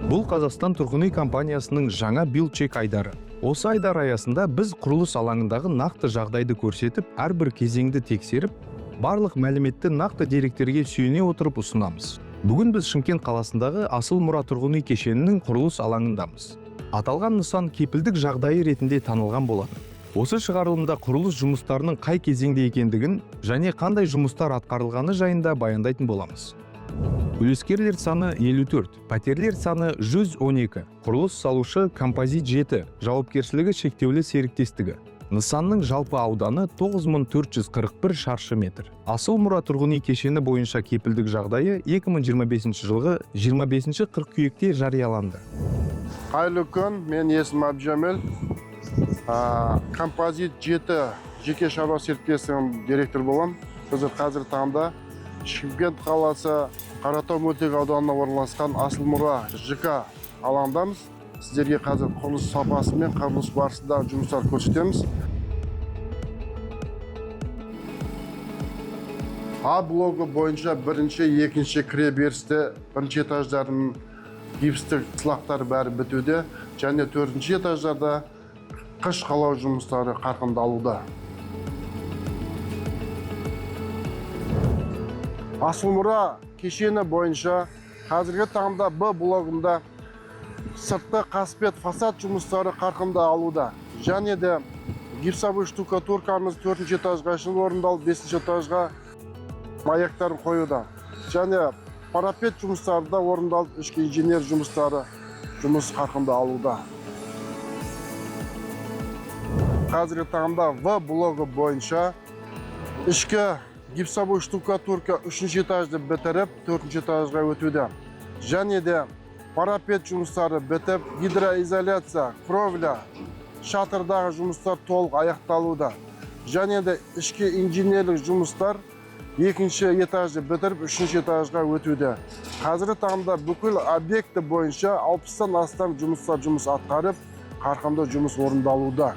Бұл Қазақстан тұрғын үй компаниясының жаңа билдчек айдары. Осы айдар аясында біз құрылыс алаңындағы нақты жағдайды көрсетіп, әрбір кезеңді тексеріп, барлық мәліметті нақты деректерге сүйене отырып ұсынамыз. Бүгін біз Шымкент қаласындағы Асыл Мұра тұрғын үй кешенінің құрылыс алаңындамыз. Аталған нысан кепілдік жағдайы ретінде танылған болатын. Осы шығарылымда құрылыс жұмыстарының қай кезеңде екендігін және қандай жұмыстар атқарылғаны жайында баяндайтын боламыз. Үлескерлер саны 54, пәтерлер саны 112, құрылыс салушы Композит 7, жауапкершілігі шектеулі серіктестігі. Нысанның жалпы ауданы 9441 шаршы метр. Асыл Мұра тұрғын үй кешені бойынша кепілдік жағдайы 2025 жылғы 25 қыркүйекте жарияланды. Қайырлы күн, мен есімім Әбдіжәміл. Композит 7 жеке шаруа серіктестігінің директор боламын. Біз қазір таңда Шымкент қаласы Қаратау мөлтек ауданына орналасқан Асыл Мұра ЖК алаңдамыз. Сіздерге қазір құрылыс сапасы мен құрылыс барысында жұмыстар көрсетеміз. А блогы бойынша бірінші, екінші кіре берісте бірінші этаждардың гипстік сылақтары бәрі бітуде, және төртінші этаждарда қыш қалау жұмыстары қарқынды алуда. Асыл Мұра кешені бойынша қазіргі таңда Б блогында сыртқы қасбет фасад жұмыстары қарқынды алуда. Және де гипсовый штукатуркамыз 4-ші этажға шын орындалып, 5-ші этажға маяктарын қоюда. Және парапет жұмыстары да орындалып, ішкі инженер жұмыстары жұмыс қарқынды алуда. Қазіргі таңда В блогы бойынша ішкі гипсовый штукатурка 3-ші этажды бітіріп, 4-ші этажға өтуде. Және де парапет жұмыстары бітіп, гидроизоляция, кровля, шатырдағы жұмыстар толық аяқталуда. Және де ішкі инженерлік жұмыстар 2-ші этажды бітіріп, 3-ші этажға өтуде. Қазіргі таңда бүкіл объекті бойынша 60-тан астам жұмыс атқарып, қарқынды жұмыс орындалуда.